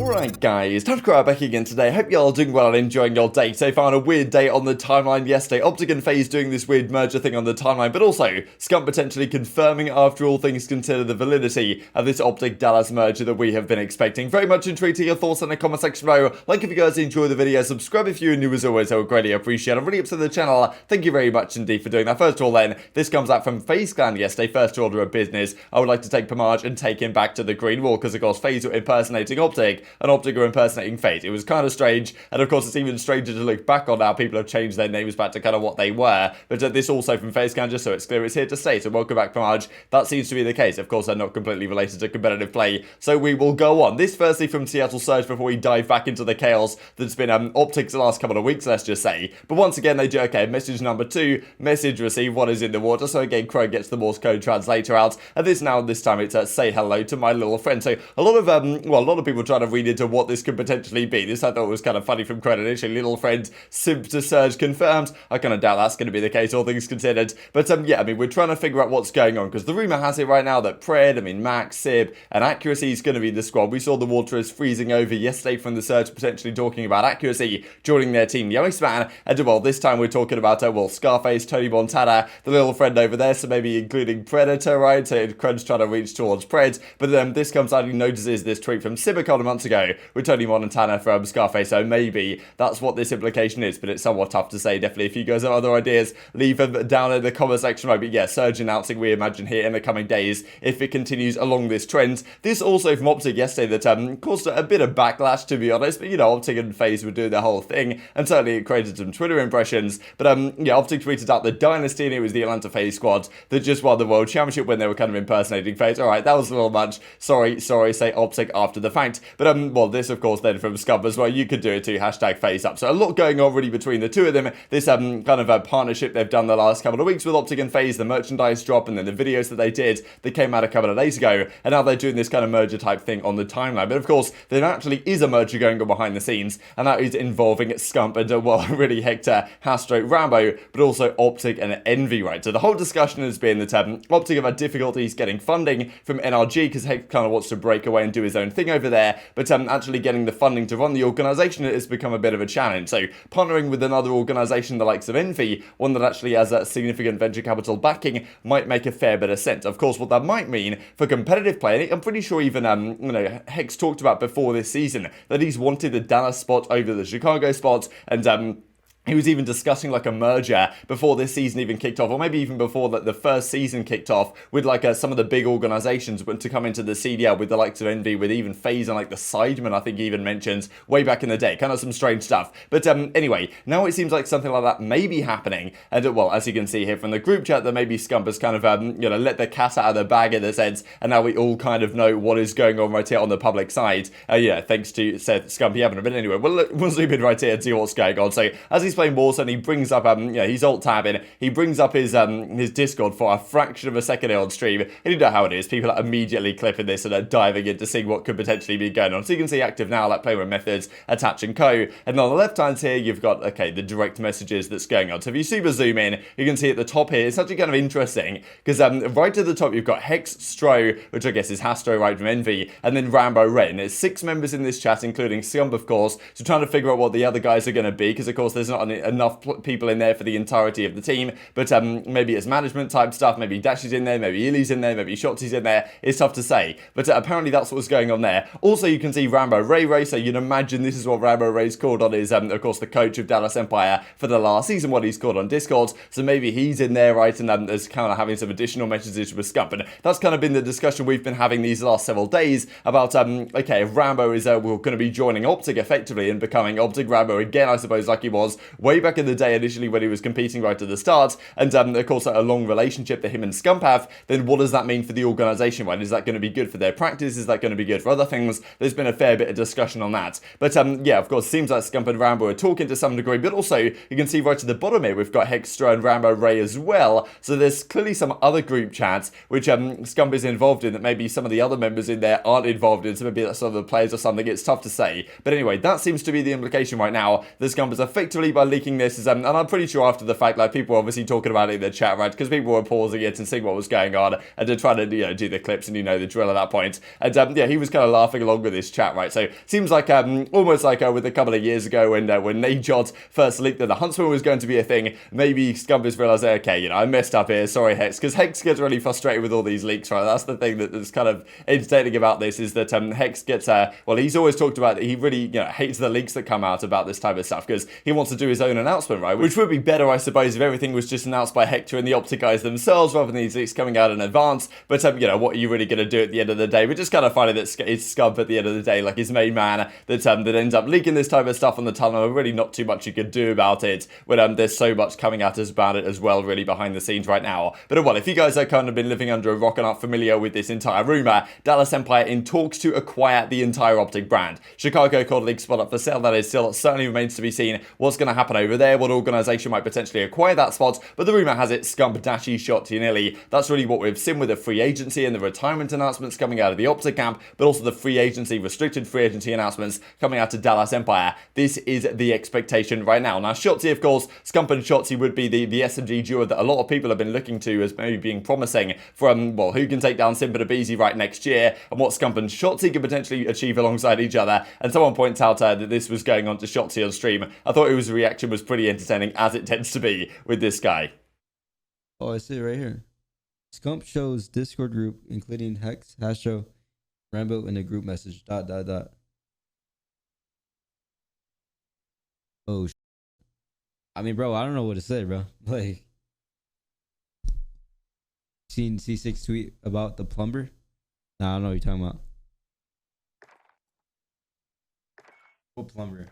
Alright guys, TacticalRab back again today. Hope y'all are doing well and enjoying your day. So far on a weird day on the timeline yesterday. OpTic and FaZe doing this weird merger thing on the timeline, but also Scump potentially confirming after all things considered the validity of this OpTic Dallas merger that we have been expecting. Very much intrigued to your thoughts in the comment section below. Like if you guys enjoy the video, subscribe if you're new as always, I would greatly appreciate it. I'm really up to the channel. Thank you very much indeed for doing that. First of all then, this comes out from FaZe Clan yesterday. First order of business. I would like to take Pomage and take him back to the green wall because of course FaZe were impersonating OpTic and OpTic were impersonating FaZe. It was kind of strange, and of course it's even stranger to look back on now. People have changed their names back to kind of what they were, but this also from FaZe Clan, just so it's clear, it's here to stay, so welcome back Pomage. That seems to be the case. Of course they're not completely related to competitive play, so we will go on. This firstly from Seattle Surge before we dive back into the chaos that's been OpTic's the last couple of weeks, let's just say. But once again they do, okay, message number 2, message received, what is in the water? So again Crow gets the Morse code translator out, and this time it's say hello to my little friend. So a lot of people trying to read into what this could potentially be. This I thought was kind of funny from Credit initially. Little friend, Simp to Surge confirmed. I kind of doubt that's going to be the case, all things considered. But yeah, I mean, we're trying to figure out what's going on, because the rumor has it right now that Max, Sib, and Accuracy is going to be the squad. We saw the water is freezing over yesterday from the Surge potentially talking about Accuracy joining their team, Youngspan, and well, this time we're talking about, Scarface, Tony Montana, the little friend over there, so maybe including Predator, right? So Cred's trying to reach towards Pred, but then this comes out, he notices this tweet from Sib a couple of months ago with Tony Montana from Scarface, so maybe that's what this implication is, but it's somewhat tough to say. Definitely, if you guys have other ideas, leave them down in the comment section. But yeah, Surge announcing, we imagine, here in the coming days, if it continues along this trend. This also from OpTic yesterday that caused a bit of backlash, to be honest, but OpTic and FaZe were doing the whole thing, and certainly it created some Twitter impressions. But yeah, OpTic tweeted out the Dynasty, and it was the Atlanta FaZe squad that just won the World Championship when they were kind of impersonating FaZe. Alright, that was a little much. Sorry, say OpTic after the fact. But well, this of course then from Scump as well, you could do it too, hashtag FaZe up. So a lot going on really between the two of them. This kind of a partnership they've done the last couple of weeks with OpTic and FaZe, the merchandise drop, and then the videos that they did that came out a couple of days ago, and now they're doing this kind of merger type thing on the timeline. But of course, there actually is a merger going on behind the scenes, and that is involving Scump and well, really Hector, Hastro, Rambo, but also OpTic and Envy, right? So the whole discussion has been that OpTic have had difficulties getting funding from NRG because Hector kind of wants to break away and do his own thing over there, but actually getting the funding to run the organisation has become a bit of a challenge. So partnering with another organisation the likes of Envy, one that actually has a significant venture capital backing, might make a fair bit of sense. Of course, what that might mean for competitive play, I'm pretty sure even Hex talked about before this season that he's wanted the Dallas spot over the Chicago spot, and he was even discussing like a merger before this season even kicked off, or maybe even before the first season kicked off, with like some of the big organizations to come into the CDL with the likes of Envy, with even FaZe and like the Sidemen, I think he even mentions way back in the day. Kind of some strange stuff. But anyway, now it seems like something like that may be happening. And well, as you can see here from the group chat, that maybe Scump has kind of let the cat out of the bag in a sense, and now we all kind of know what is going on right here on the public side. Yeah, thanks to Seth Scump, you haven't. But anyway, we'll zoom in right here and see what's going on. So as he's playing Warzone, he brings up he's alt tabbing, he brings up his Discord for a fraction of a second on stream, and you know how it is, people are immediately clipping this and are diving into seeing what could potentially be going on. So you can see active now, like playing with methods, attach and co, and on the left hand here you've got the direct messages that's going on. So if you super zoom in, you can see at the top here, it's actually kind of interesting because right at the top you've got Hex, Stro, which I guess is Hastro right from Envy, and then Rambo Ren. There's 6 members in this chat, including Scump of course, so trying to figure out what the other guys are going to be, because of course there's not enough people in there for the entirety of the team, but maybe it's management type stuff, maybe Dashy's in there, maybe ILLey's in there, maybe Shotzzy's in there, it's tough to say, but apparently that's what's going on there. Also you can see Rambo Ray, so you'd imagine this is what Rambo Ray's called on, is of course the coach of Dallas Empire for the last season, what he's called on Discord, so maybe he's in there, right, and is kind of having some additional messages with Scump, and that's kind of been the discussion we've been having these last several days about, okay, if Rambo is going to be joining OpTic effectively and becoming OpTic Rambo again, I suppose, like he was way back in the day initially when he was competing right at the start, and of course a long relationship that him and Scump have, then what does that mean for the organisation, right? Is that going to be good for their practice? Is that going to be good for other things? There's been a fair bit of discussion on that, but yeah, of course, seems like Scump and Rambo are talking to some degree, but also you can see right at the bottom here, we've got Hextra and Rambo Ray as well, so there's clearly some other group chats which Scump is involved in that maybe some of the other members in there aren't involved in, so maybe that's some of the players or something, it's tough to say, but anyway, that seems to be the implication right now, that Scump is effectively by leaking this is, and I'm pretty sure after the fact, like, people were obviously talking about it in the chat, right, because people were pausing it and seeing what was going on, and to try to, you know, do the clips, and you know the drill at that point, and yeah, he was kind of laughing along with this chat, right, so seems like, almost like with a couple of years ago when Najod first leaked that the Huntsman was going to be a thing, maybe Scump has realised, okay, you know, I messed up here, sorry Hex, because Hex gets really frustrated with all these leaks, right, that's the thing that's kind of entertaining about this, is that Hex gets, well, he's always talked about that he really, you know, hates the leaks that come out about this type of stuff, because he wants to do his own announcement, right, which would be better, I suppose, if everything was just announced by Hector and the OpTic guys themselves, rather than these leaks coming out in advance, but, you know, what are you really going to do at the end of the day? We're just kind of finding that it's Scump at the end of the day, like his main man, that ends up leaking this type of stuff on the tunnel, really not too much you could do about it, when there's so much coming at us about it as well, really, behind the scenes right now. But well, if you guys have kind of been living under a rock and aren't familiar with this entire rumour, Dallas Empire in talks to acquire the entire OpTic brand. Chicago called a league spot up for sale, that is still certainly remains to be seen what's going to happen over there, what organisation might potentially acquire that spot, but the rumour has it Scump, Dashy, Shotzzy and ILLey. That's really what we've seen with the free agency and the retirement announcements coming out of the OpTic camp, but also the free agency, restricted free agency announcements coming out of Dallas Empire. This is the expectation right now. Now, Shotzzy, of course, Scump and Shotzzy would be the SMG duo that a lot of people have been looking to as maybe being promising from, well, who can take down Simp and aBeZy right next year, and what Scump and Shotzzy could potentially achieve alongside each other. And someone points out that this was going on to Shotzzy on stream. I thought his reaction was pretty entertaining, as it tends to be with this guy. Oh, I see it right here. Scump shows Discord group, including Hex, Hastro, Rambo, and a group message. ... Oh, I mean, bro, I don't know what to say, bro. Like, seen C6 tweet about the plumber? Nah, I don't know what you're talking about. What plumber?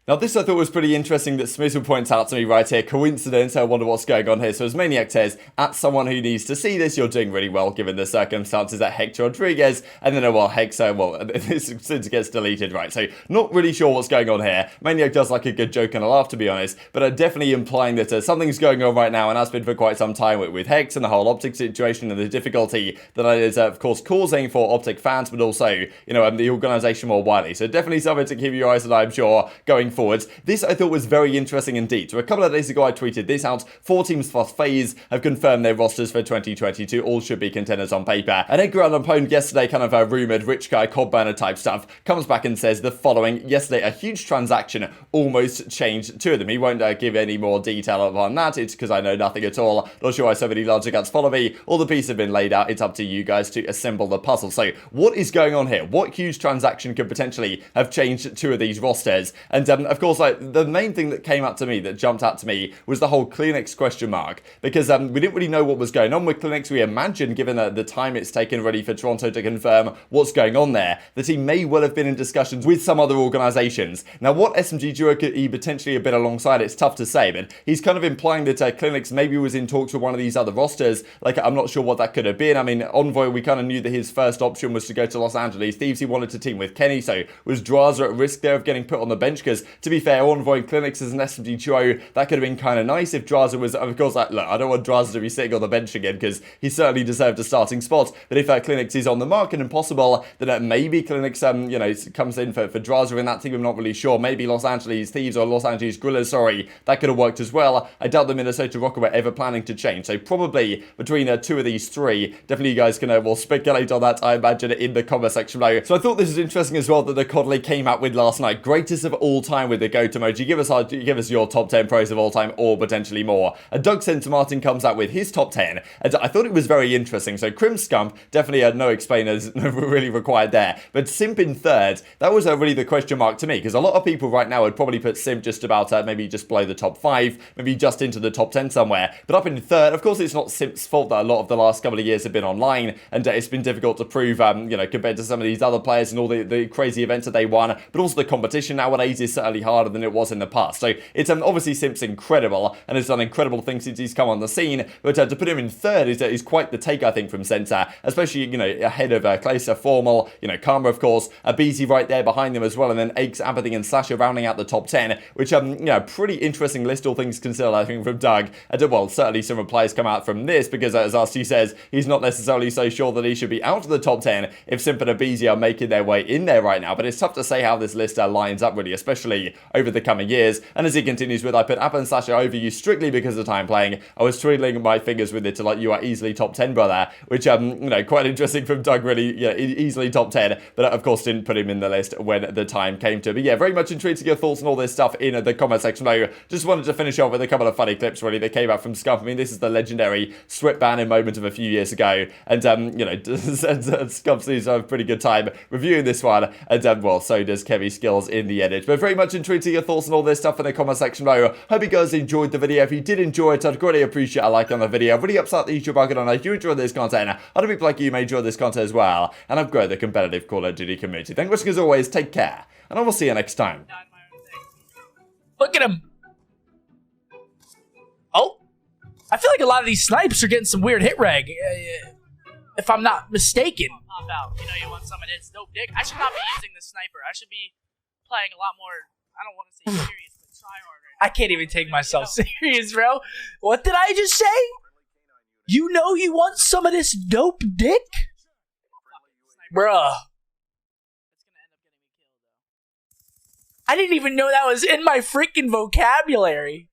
Now, this I thought was pretty interesting that Smizzle points out to me right here. Coincidence, I wonder what's going on here. So as Maniac says, at someone who needs to see this, you're doing really well given the circumstances at Hector Rodriguez. And then, well, Hexer, well, this since gets deleted, right? So not really sure what's going on here. Maniac does like a good joke and a laugh, to be honest, but definitely implying that something's going on right now, and has been for quite some time with Hex and the whole OpTic situation and the difficulty that is, of course, causing for OpTic fans, but also, you know, the organisation more widely. So definitely something to keep your eyes on, I'm sure, going forwards. This I thought was very interesting indeed. So a couple of days ago I tweeted this out. 4 teams plus FaZe have confirmed their rosters for 2022. All should be contenders on paper. And Edgar Allan Poe yesterday, kind of rumoured rich guy cob burner type stuff, comes back and says the following. Yesterday a huge transaction almost changed 2 of them. He won't give any more detail on that. It's because I know nothing at all. Not sure why so many larger guts follow me. All the pieces have been laid out. It's up to you guys to assemble the puzzle. So what is going on here? What huge transaction could potentially have changed 2 of these rosters? And of course, like, the main thing that came out to me, that jumped out to me, was the whole CleanX question mark, because we didn't really know what was going on with CleanX. We imagined, given the time it's taken ready for Toronto to confirm what's going on there, that he may well have been in discussions with some other organisations. Now, what SMG duo could he potentially have been alongside? It's tough to say, but he's kind of implying that CleanX maybe was in talks with one of these other rosters. Like, I'm not sure what that could have been. I mean, Envoy, we kind of knew that his first option was to go to Los Angeles. Thieves, he wanted to team with Kenny, so was Drazah at risk there of getting put on the bench? Because, to be fair, Envoy and CleanX as an SMG duo, that could have been kind of nice if Drazah was, of course, like, look, I don't want Drazah to be sitting on the bench again, because he certainly deserved a starting spot, but if CleanX is on the market and possible, then maybe CleanX, you know, comes in for Drazah in that team. I'm not really sure. Maybe Los Angeles Thieves or Los Angeles Gorillas, sorry, that could have worked as well. I doubt the Minnesota Rokkr were ever planning to change, so probably between 2 of these 3, definitely you guys can, well, speculate on that, I imagine, in the comment section below. So I thought this was interesting as well that the CODLY came out with last night. Greatest of all time with the GOAT emoji. Give us your top 10 pros of all time, or potentially more. Doug Censor Martin comes out with his top 10, and I thought it was very interesting. So Scump, definitely no explainers really required there, but Simp in 3rd, that was really the question mark to me, because a lot of people right now would probably put Simp just about maybe just below the top 5, maybe just into the top 10 somewhere, but up in 3rd. Of course, it's not Simp's fault that a lot of the last couple of years have been online, and it's been difficult to prove, you know, compared to some of these other players and all the crazy events that they won, but also the competition nowadays is certainly harder than it was in the past. So it's obviously Simp's incredible, and has done incredible things since he's come on the scene, but to put him in 3rd is quite the take, I think, from Censor, especially, you know, ahead of Clayster, Formal, you know, Karma, of course, aBeZy right there behind them as well, and then Aches, aBeZy, and Sasha rounding out the top 10, which, you know, pretty interesting list, all things considered, I think, from Doug. And, well, certainly some replies come out from this, because as RC says, he's not necessarily so sure that he should be out of the top 10 if Simp and aBeZy are making their way in there right now, but it's tough to say how this list lines up, really, especially, potentially over the coming years. And as he continues with, I put Appa and Sasha over you strictly because of time playing. I was twiddling my fingers with it to like, you are easily top 10, brother, which, you know, quite interesting from Doug, really, yeah, easily top 10, but of course didn't put him in the list when the time came to. But yeah, very much intrigued to your thoughts on all this stuff in the comment section below. Just wanted to finish off with a couple of funny clips, really, that came out from Scump. I mean, this is the legendary Sweat Banning moment of a few years ago, and, you know, Scump seems to have a pretty good time reviewing this one, and, well, so does Kevy Skills in the edit. But very much intrigued to your thoughts on all this stuff in the comment section below. Hope you guys enjoyed the video. If you did enjoy it, I'd greatly appreciate a like on the video. Really upset the YouTube bucket on if you enjoyed this content. Other people like you may enjoy this content as well, and I've grown the competitive Call of Duty community. Thank you for watching as always, take care, and I will see you next time. Look at him. Oh, I feel like a lot of these snipes are getting some weird hit reg, if I'm not mistaken. Pop out. You know you want some of this dope dick. I should not be using the sniper. I should be playing a lot more, I don't want to say serious, but try hard right now. I can't even take myself serious, bro. What did I just say? You know you want some of this dope dick? Bruh. It's gonna end up getting me killed, though. I didn't even know that was in my freaking vocabulary.